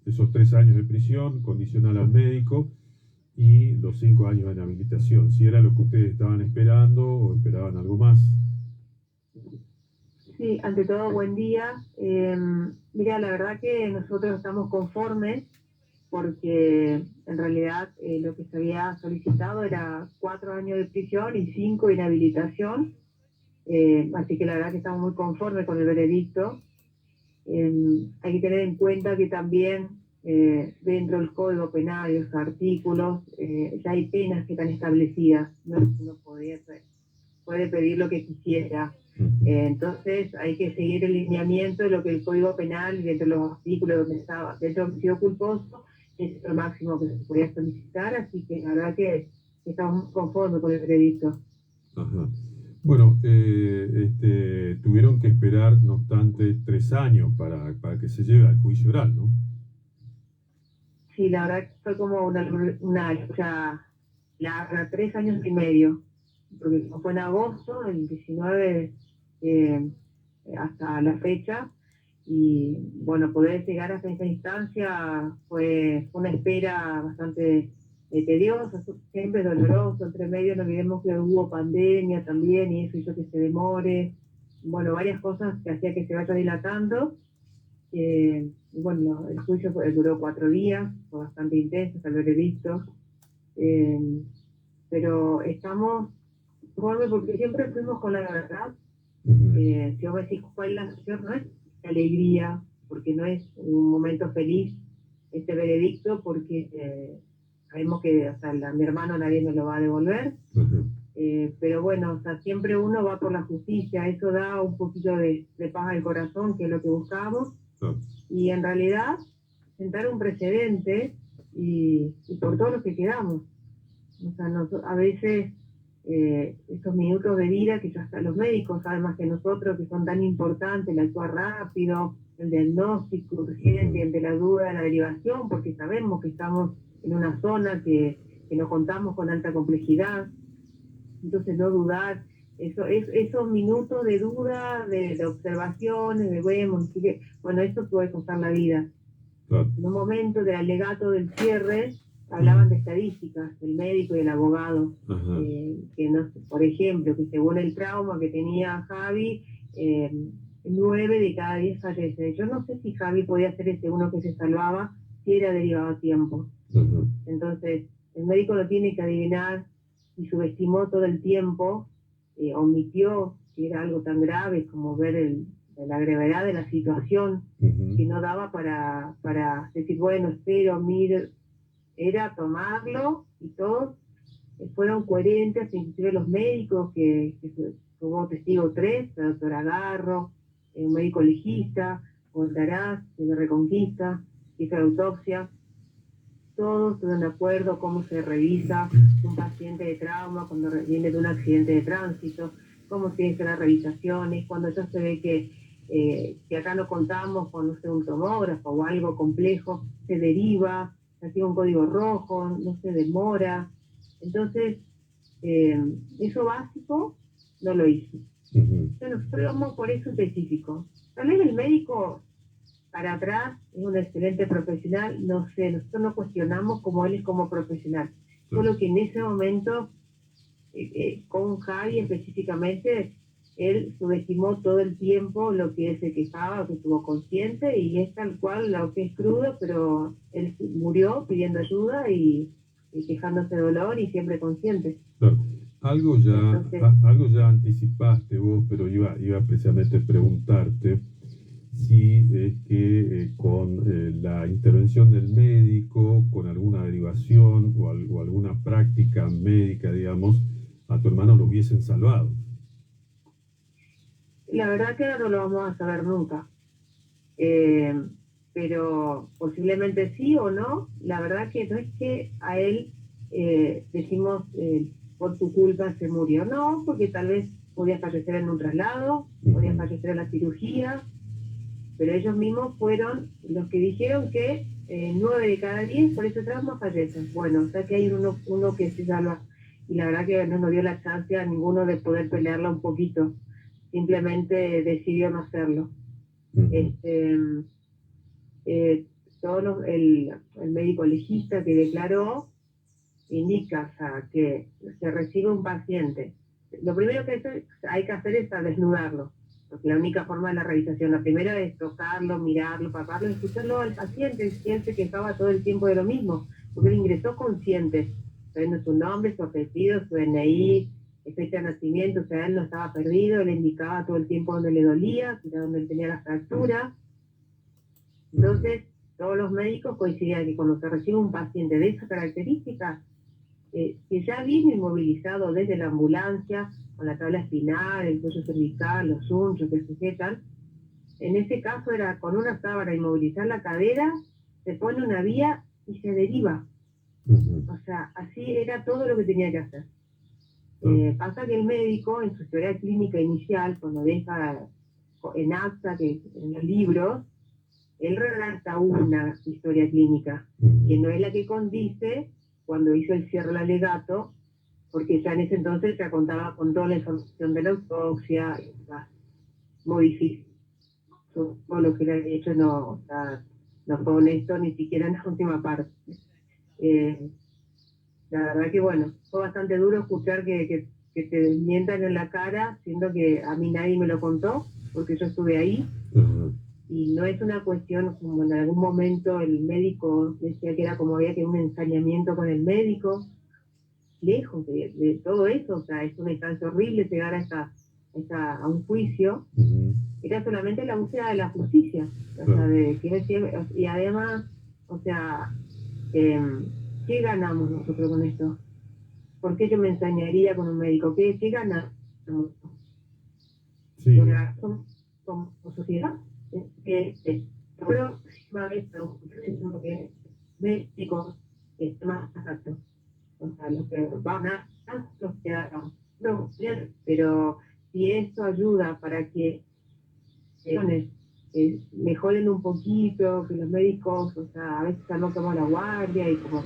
esos 3 años de prisión, condicional al médico, y los 5 años de inhabilitación. Si era lo que ustedes estaban esperando o esperaban algo más. Sí, ante todo, buen día. Mira, la verdad que nosotros estamos conformes porque en realidad lo que se había solicitado era 4 años de prisión y 5 de inhabilitación. Así que la verdad que estamos muy conformes con el veredicto. Hay que tener en cuenta que también dentro del Código Penal y los artículos ya hay penas que están establecidas. No es que uno puede pedir lo que quisiera. Entonces hay que seguir el lineamiento de lo que el Código Penal y dentro de los artículos donde estaba, dentro del homicidio culposo, es lo máximo que se podía solicitar, así que la verdad que estamos muy conformes con el veredicto. Ajá. Bueno, tuvieron que esperar, no obstante, 3 años para que se lleve al juicio oral, ¿no? Sí, la verdad que fue como una lucha larga, 3 años y medio, porque fue en agosto, el 19 hasta la fecha, y bueno, poder llegar hasta esa instancia fue una espera bastante tediosa, siempre doloroso, entre medio no olvidemos que hubo pandemia también y eso hizo que se demore, bueno, varias cosas que hacía que se vaya dilatando. Y bueno, el juicio duró 4 días, fue bastante intenso, hasta el veredicto, eh, pero estamos conformes porque siempre fuimos con la verdad. Si vos me decís cuál es la situación, no es alegría, porque no es un momento feliz este veredicto, porque sabemos que, o sea, mi hermano nadie me lo va a devolver, pero bueno, o sea, siempre uno va por la justicia, eso da un poquito de paz al corazón, que es lo que buscamos, y en realidad sentar un precedente y por todos los que quedamos. O sea, a veces estos minutos de vida que ya hasta los médicos saben más que nosotros, que son tan importantes, el actuar rápido, el diagnóstico urgente, ante la duda, la derivación, porque sabemos que estamos en una zona que no contamos con alta complejidad, entonces no dudar, esos minutos de duda, de observaciones, de bueno, eso puede costar la vida. En un momento del alegato del cierre, hablaban de estadísticas, del médico y el abogado, que no, por ejemplo, que según el trauma que tenía Javi, 9 de cada 10 fallecen. Yo no sé si Javi podía ser ese uno que se salvaba si era derivado a tiempo. Entonces, el médico lo tiene que adivinar y subestimó todo el tiempo, omitió que era algo tan grave como ver la gravedad de la situación, que no daba para decir, bueno, espero, mire, era tomarlo, y todos fueron coherentes, inclusive los médicos, que hubo testigo 3, la doctora Garro, un médico legista, Voltaraz, de Reconquista, hizo la autopsia, todos estuvieron de acuerdo cómo se revisa un paciente de trauma cuando viene de un accidente de tránsito, cómo tienen que ser las revisaciones, cuando ya se ve que acá no contamos con, no sé, un tomógrafo o algo complejo, se deriva, se activa un código rojo, no se demora. Entonces, eso básico no lo hizo. Entonces nosotros vamos por eso específico. Tal vez el médico para atrás es un excelente profesional, no sé, nosotros no cuestionamos como él es como profesional, solo que en ese momento con Javi específicamente, él subestimó todo el tiempo lo que él se quejaba, que estuvo consciente, y es tal cual, lo que es crudo, pero él murió pidiendo ayuda y quejándose de dolor y siempre consciente. Claro. Algo ya anticipaste vos, pero iba precisamente a preguntarte si es que con la intervención del médico, con alguna derivación o alguna práctica médica, digamos, a tu hermano lo hubiesen salvado. La verdad que no lo vamos a saber nunca, pero posiblemente sí o no. La verdad que no es que a él decimos por tu culpa se murió, no, porque tal vez podía fallecer en un traslado, podía fallecer en la cirugía, pero ellos mismos fueron los que dijeron que 9 de cada 10 por ese trauma fallecen. Bueno, o sea que hay uno que se salva, y la verdad que no nos dio la chance a ninguno de poder pelearla un poquito, simplemente decidió no hacerlo. el médico legista que declaró indica, o sea, que se recibe un paciente. Lo primero que hay que hacer es desnudarlo, porque la única forma de la realización, la primera es tocarlo, mirarlo, palparlo, escucharlo al paciente, quien se quejaba todo el tiempo de lo mismo, porque él ingresó consciente, sabiendo su nombre, su apellido, su DNI, fecha de nacimiento, o sea, él no estaba perdido, él indicaba todo el tiempo donde le dolía, donde él tenía la fractura. Entonces, todos los médicos coincidían que cuando se recibe un paciente de esas características, que ya viene inmovilizado desde la ambulancia, con la tabla espinal, el cuello cervical, los unchos que sujetan, en ese caso era con una sábana inmovilizar la cadera, se pone una vía y se deriva. O sea, así era todo lo que tenía que hacer. Pasa que el médico, en su historia clínica inicial, cuando deja en acta, que en los libros, él redacta una historia clínica, que no es la que condice cuando hizo el cierre del alegato, porque ya en ese entonces ya contaba con toda la información de la autopsia, modificó todo lo que le había hecho, no, o sea, no fue honesto ni siquiera en la última parte. La verdad que bueno, fue bastante duro escuchar que te mientan en la cara, siendo que a mí nadie me lo contó, porque yo estuve ahí. Y no es una cuestión como en algún momento el médico decía que era como había que un ensañamiento con el médico, lejos de todo eso, o sea, es una instancia horrible llegar a un juicio, era solamente la búsqueda de la justicia, o sea, y además, o sea, ¿qué ganamos nosotros con esto? ¿Por qué yo me ensañaría con un médico? ¿Qué ganamos? Sí. Como sociedad, la próxima vez que médicos más exacto, o sea, los que van a los que hagan, no, pero si esto ayuda para que mejoren un poquito, que los médicos, o sea, a veces no toman la guardia y como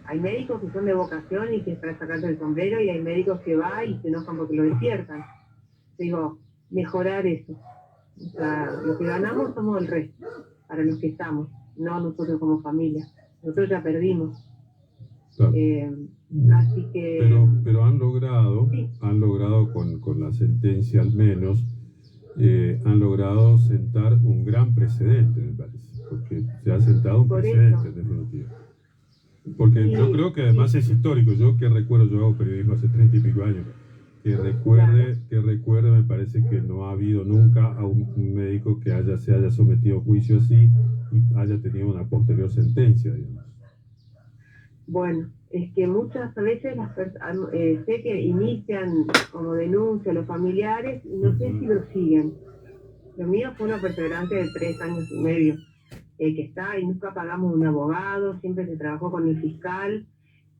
hay médicos que son de vocación y que es para sacarse el sombrero, y hay médicos que van y se enojan porque lo despiertan. Digo, mejorar eso. O sea, lo que ganamos somos el resto, para los que estamos, no nosotros como familia. Nosotros ya perdimos. Claro. Así que... Pero han logrado con la sentencia al menos, han logrado sentar un gran precedente, me parece, porque se ha sentado un precedente en definitiva. Porque yo creo que además es histórico. Yo que recuerdo, yo hago periodismo hace 30 y pico años, que recuerde, me parece que no ha habido nunca a un médico que se haya sometido a juicio así y haya tenido una posterior sentencia, digamos. Bueno, es que muchas veces las personas, sé que inician como denuncia a los familiares y no sé si lo siguen. Lo mío fue una perseverancia de 3 años y medio. Que está y nunca pagamos un abogado, siempre se trabajó con el fiscal,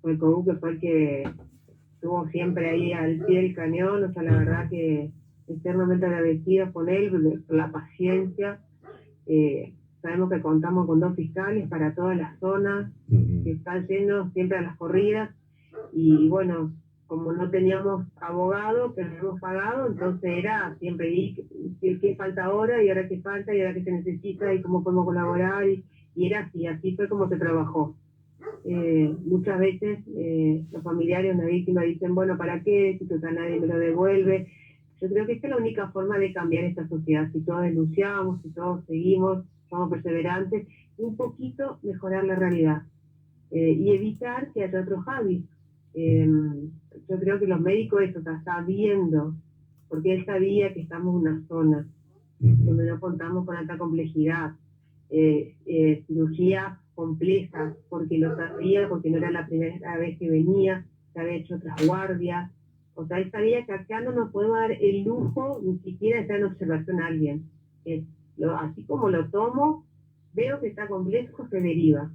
con el COU, que fue el que estuvo siempre ahí al pie del cañón, o sea, la verdad que eternamente agradecida con él, por la paciencia. Sabemos que contamos con 2 fiscales para todas las zonas, que están yendo siempre a las corridas, y bueno, como no teníamos abogado, que no hemos pagado, entonces era siempre ir, qué falta ahora, y ahora qué falta, y ahora qué se necesita, y cómo podemos colaborar, y era así fue como se trabajó. Muchas veces los familiares de una víctima dicen, bueno, ¿para qué? Si total nadie me lo devuelve. Yo creo que esta es la única forma de cambiar esta sociedad, si todos denunciamos, si todos seguimos, somos perseverantes, un poquito mejorar la realidad, y evitar que haya otro Javi. Yo creo que los médicos eso está viendo, porque él sabía que estamos en una zona donde no contamos con alta complejidad, cirugía compleja, porque lo sabía, porque no era la primera vez que venía, se había hecho otras guardias, o sea, él sabía que acá no nos podemos dar el lujo ni siquiera de estar en observación a alguien. Así como lo tomo, veo que está complejo, se deriva.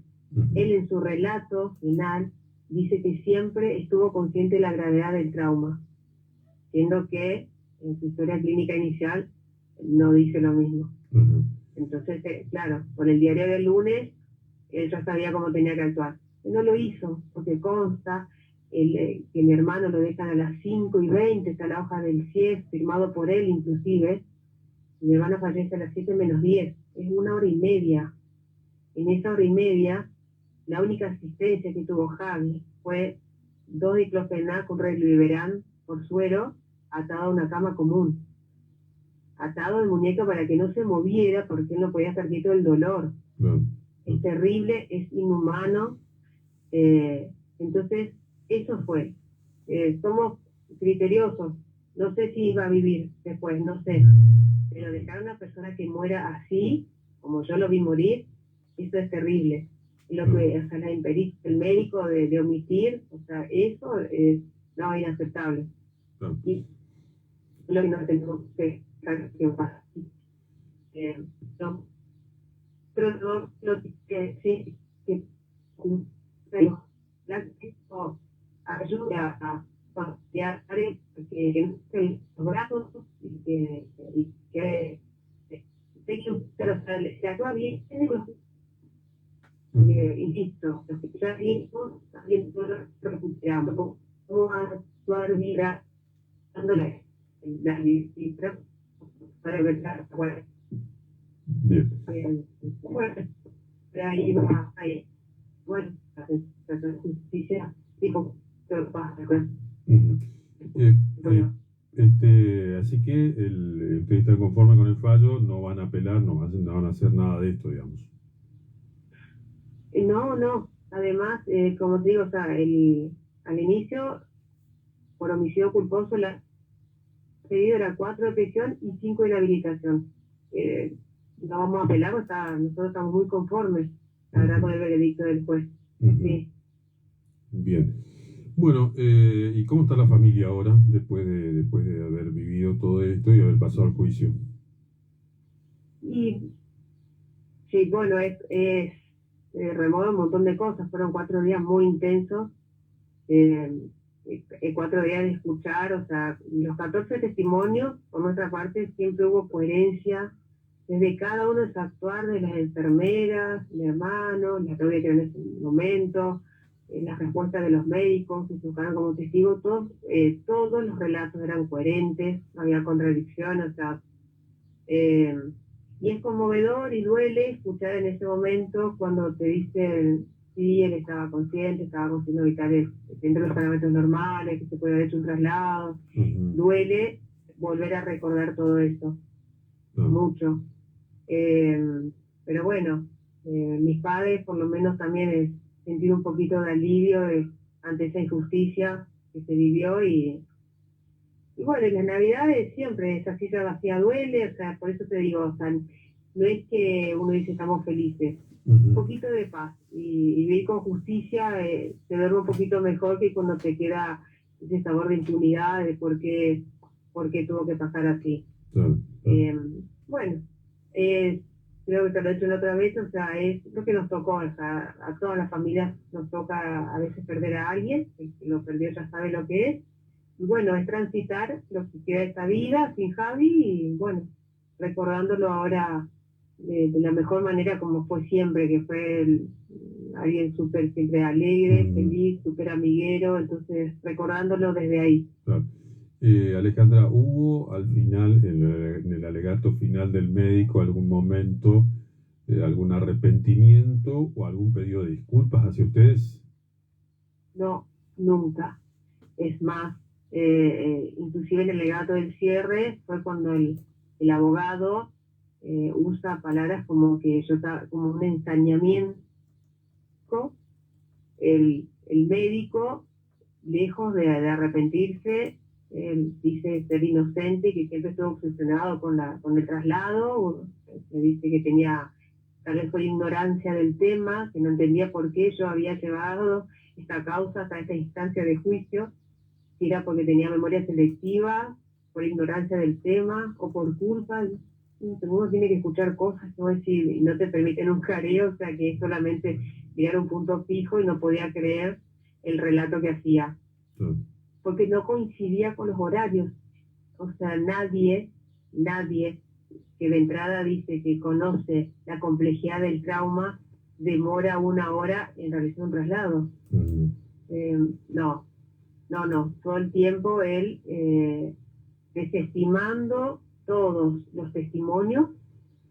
Él en su relato final dice que siempre estuvo consciente de la gravedad del trauma, siendo que en su historia clínica inicial no dice lo mismo. Entonces, claro, por el diario del lunes, él ya sabía cómo tenía que actuar. Él no lo hizo, porque consta que mi hermano lo dejan a las 5:20, está la hoja del CIES, firmado por él inclusive, y mi hermano fallece a las 7 menos 10, es 1 hora y media. en esa hora y media, la única asistencia que tuvo Javi fue 2 diclofenac con Reliberán por suero, atado a una cama común, atado de muñeca para que no se moviera porque él no podía estar quieto del dolor. Es terrible, es inhumano. Entonces, eso fue. Somos criteriosos. No sé si iba a vivir después, no sé. Pero dejar a una persona que muera así, como yo lo vi morir, eso es terrible. Lo que, o sea, el médico de omitir, o sea, eso es no, inaceptable. Y lo que no tenemos que dejar que pase. No, pero no, lo que sí, que ayuda a pasear que no se los brazos y que pero se actúa bien, insisto, los que ya vimos también no lo recuperamos. Vamos a actuar mira dándole las visitas para ver la bueno. Bien. Bueno, ahí va, ahí. Bueno, la justicia, tipo, pero pasa, así que ustedes están conformes con el fallo, no van a apelar, no van a hacer nada de esto, digamos. No. Además, como te digo, o sea, al inicio, por homicidio culposo, la pedido era 4 de prisión y 5 de inhabilitación. No vamos a apelar, o sea, nosotros estamos muy conformes, la verdad, con el veredicto del juez. Sí. Bien. Bueno, ¿y cómo está la familia ahora, después de haber vivido todo esto y haber pasado al juicio? Y sí, bueno, remueve un montón de cosas. Fueron 4 días muy intensos, 4 días de escuchar, o sea, los 14 testimonios, por nuestra parte, siempre hubo coherencia, desde cada uno de su actuar, de las enfermeras, el hermano, la novia que en ese momento, las respuestas de los médicos que se buscaron como testigos, todos los relatos eran coherentes, no había contradicción, o sea, y es conmovedor y duele escuchar en ese momento cuando te dicen, sí, él estaba consciente, estaba consiguiendo vitales dentro de los parámetros normales, que se puede haber hecho un traslado. Duele volver a recordar todo eso, mucho. Pero bueno, mis padres por lo menos también sentir un poquito de alivio ante esa injusticia que se vivió y bueno, en las navidades siempre esa silla vacía duele, o sea, por eso te digo, o sea, no es que uno dice estamos felices, un poquito de paz y vivir con justicia se duerme un poquito mejor que cuando te queda ese sabor de impunidad de por qué tuvo que pasar así. Bueno, creo que te lo he hecho la otra vez, o sea, es lo que nos tocó, o sea, a todas las familias nos toca a veces perder a alguien, el que lo perdió ya sabe lo que es. Y bueno, es transitar lo que queda de esta vida sin Javi y bueno, recordándolo ahora de la mejor manera como fue siempre, que fue alguien súper siempre alegre, feliz, súper amiguero, entonces recordándolo desde ahí. Claro. Alejandra, ¿hubo al final, en el alegato final del médico, algún momento, algún arrepentimiento o algún pedido de disculpas hacia ustedes? No, nunca. Es más, inclusive en el alegato del cierre fue cuando el abogado usa palabras como que yo estaba como un ensañamiento. El médico, lejos de arrepentirse, él dice ser inocente, que siempre estuvo obsesionado con el traslado, se dice que tenía tal vez por ignorancia del tema, que no entendía por qué yo había llevado esta causa hasta esa instancia de juicio, si era porque tenía memoria selectiva, por ignorancia del tema o por culpa. Uno tiene que escuchar cosas y no te permiten un careo, o sea que es solamente mirar un punto fijo y no podía creer el relato que hacía. Porque no coincidía con los horarios. O sea, nadie que de entrada dice que conoce la complejidad del trauma demora 1 hora en realizar un traslado. No, todo el tiempo él desestimando todos los testimonios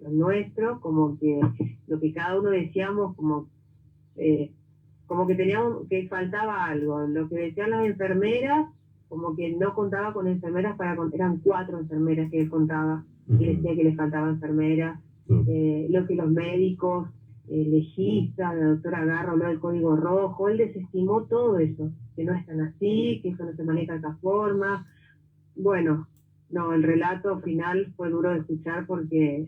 lo nuestro, como que lo que cada uno decíamos, como que teníamos, que faltaba algo. Lo que decían las enfermeras, como que no contaba con enfermeras eran 4 enfermeras que contaba, y decía que les faltaba enfermeras. Lo que los médicos, legista, la doctora Garro habló del código rojo, él desestimó todo eso, que no es tan así, que eso no se maneja de esa forma. Bueno, no, el relato final fue duro de escuchar porque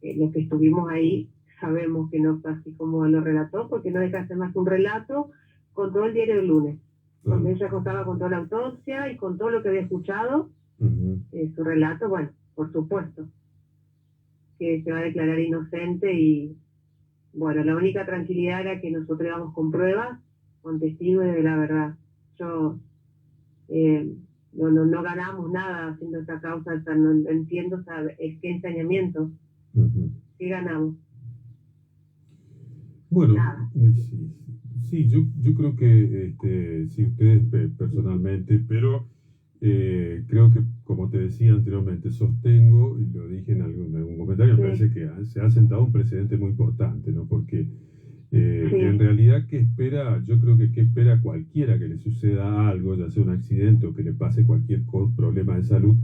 los que estuvimos ahí sabemos que no fue así como él lo relató, porque no deja de ser más que un relato con todo el diario del lunes, donde ella contaba con toda la autopsia y con todo lo que había escuchado. Su relato, bueno, por supuesto que se va a declarar inocente y bueno, la única tranquilidad era que nosotros íbamos con pruebas, con testigos de la verdad. Yo no ganamos nada haciendo esta causa, o sea, no entiendo, o sea, qué ensañamiento, qué ganamos. Bueno, Nada. sí, yo creo que sí, ustedes personalmente, pero creo que, como te decía anteriormente, sostengo, y lo dije en algún comentario, me parece que se ha sentado un precedente muy importante, ¿no? Porque en realidad, yo creo que qué espera cualquiera que le suceda algo, ya sea un accidente o que le pase cualquier problema de salud,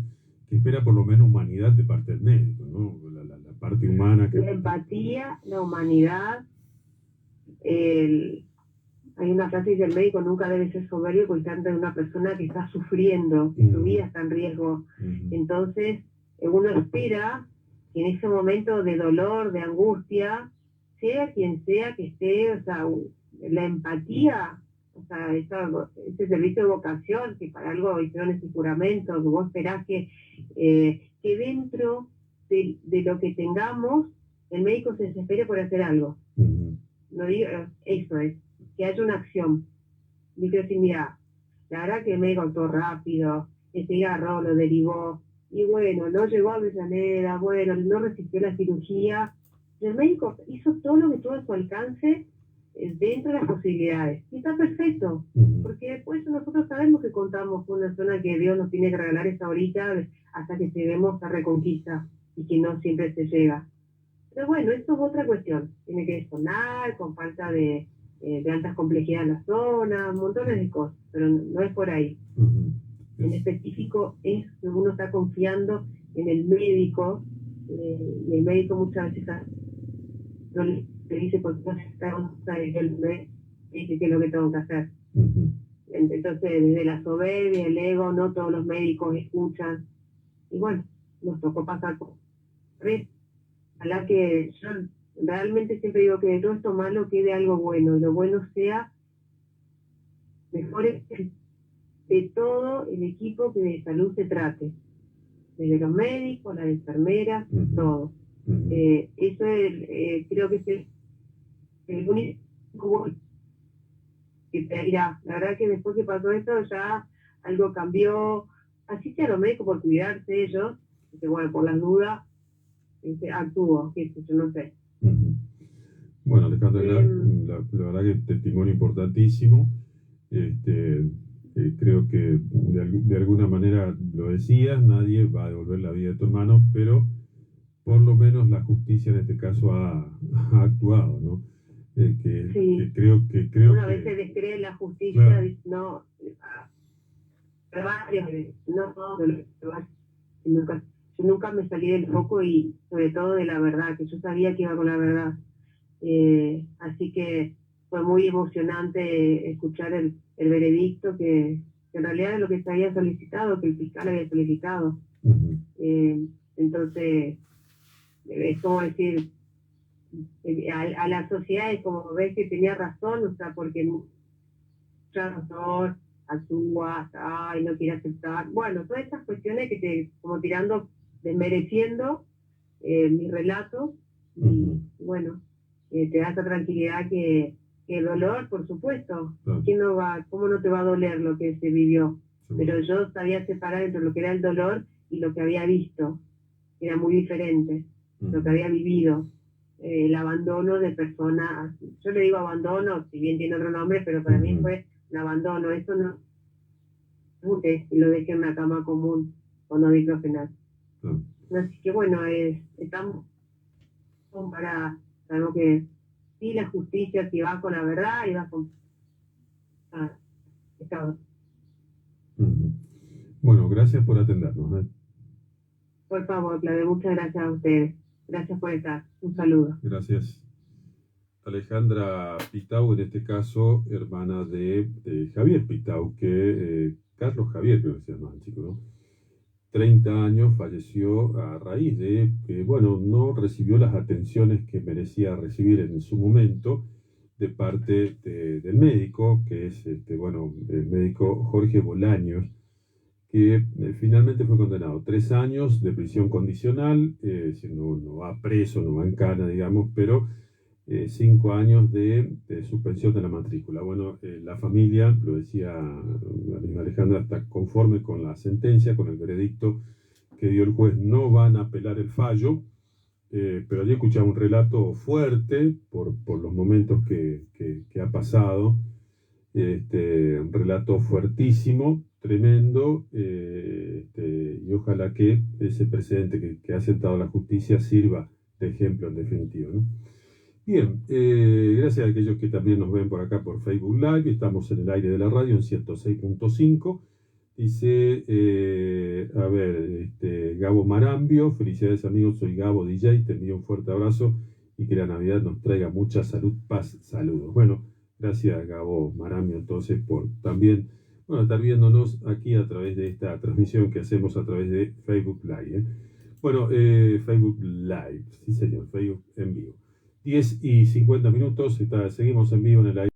que espera por lo menos humanidad de parte del médico, ¿no? La parte humana. La empatía, la humanidad. Hay una frase que dice: el médico nunca debe ser soberbio porque está ante una persona que está sufriendo, que su vida está en riesgo. Entonces, uno espera que en ese momento de dolor, de angustia, sea quien sea que esté, o sea, la empatía, o sea, ese servicio de vocación, que para algo hicieron ese juramento, que vos esperás que dentro de lo que tengamos, el médico se desespere por hacer algo. No digo, eso es, que haya una acción. Digo, sí, mira, la verdad que el médico actuó rápido, el cigarro lo derivó, y bueno, no llegó a Avellaneda, bueno, no resistió la cirugía. El médico hizo todo lo que tuvo a su alcance dentro de las posibilidades. Y está perfecto, porque después nosotros sabemos que contamos con una zona que Dios nos tiene que regalar esa horita hasta que lleguemos a Reconquista, y que no siempre se llega. Pero bueno, esto es otra cuestión. Tiene que sonar, con falta de altas complejidades en la zona, montones de cosas, pero no es por ahí. En específico es que uno está confiando en el médico, y el médico muchas veces no le dice por qué no se está dice qué es lo que tengo que hacer. Entonces, desde la soberbia, el ego, no todos los médicos escuchan. Y bueno, nos tocó pasar por eso. Ojalá que yo realmente siempre digo que de todo esto malo quede algo bueno, y lo bueno sea mejor de todo el equipo que de salud se trate, desde los médicos, las enfermeras, todo. Eso es, creo que es el único que te dirá. La verdad que después que pasó esto ya algo cambió, así sea los médicos por cuidarse ellos, que bueno, por las dudas, actúo, que yo no sé. Bueno, Alejandra, la verdad que testimonio importantísimo. Creo que de alguna manera lo decías, nadie va a devolver la vida de tu hermano, pero por lo menos la justicia en este caso ha actuado, ¿no? Que creo una vez se descree la justicia, claro. No, yo nunca me salí del foco, y sobre todo de la verdad, que yo sabía que iba con la verdad. Así que fue muy emocionante escuchar el veredicto, que en realidad es lo que se había solicitado, que el fiscal había solicitado. Entonces, es como decir, a la sociedad es como ver que tenía razón, o sea, porque mucha razón, actúa, ay, no quiere aceptar. Bueno, todas estas cuestiones que como tirando, desmereciendo mis relatos, y bueno, te da esa tranquilidad que el dolor, por supuesto, ¿cómo no te va a doler lo que se vivió? Pero yo sabía separar entre lo que era el dolor y lo que había visto, era muy diferente, lo que había vivido, el abandono de personas. Yo le digo abandono, si bien tiene otro nombre, pero para mí fue un abandono. Eso no y lo dejé en una cama común con no diclofenac. Así que bueno, estamos para algo que sí, la justicia, si va con la verdad y va con Estado. Bueno, gracias por atendernos. Por favor, Claudia, muchas gracias a ustedes. Gracias por estar. Un saludo. Gracias. Alejandra Pitau, en este caso, hermana de Javier Pitau, que Carlos Javier, creo que se llama el chico, ¿no? 30 años, falleció a raíz de que, bueno, no recibió las atenciones que merecía recibir en su momento de parte del médico, que es, bueno, el médico Jorge Bolaños, que finalmente fue condenado 3 años de prisión condicional, no va preso, no va en cana, digamos, pero 5 años de suspensión de la matrícula. Bueno, la familia, lo decía la misma Alejandra, está conforme con la sentencia, con el veredicto que dio el juez. No van a apelar el fallo, pero allí escuchaba un relato fuerte por los momentos que ha pasado, un relato fuertísimo, tremendo, y ojalá que ese precedente que ha sentado la justicia sirva de ejemplo en definitiva, ¿no? Bien, gracias a aquellos que también nos ven por acá por Facebook Live. Estamos en el aire de la radio en 106.5. Dice, a ver, Gabo Marambio, felicidades amigos, soy Gabo DJ, te envío un fuerte abrazo y que la Navidad nos traiga mucha salud, paz, saludos. Bueno, gracias Gabo Marambio entonces por también, bueno, estar viéndonos aquí a través de esta transmisión que hacemos a través de Facebook Live. Bueno, Facebook Live, sí señor, Facebook en vivo. 10:50, seguimos en vivo en el aire.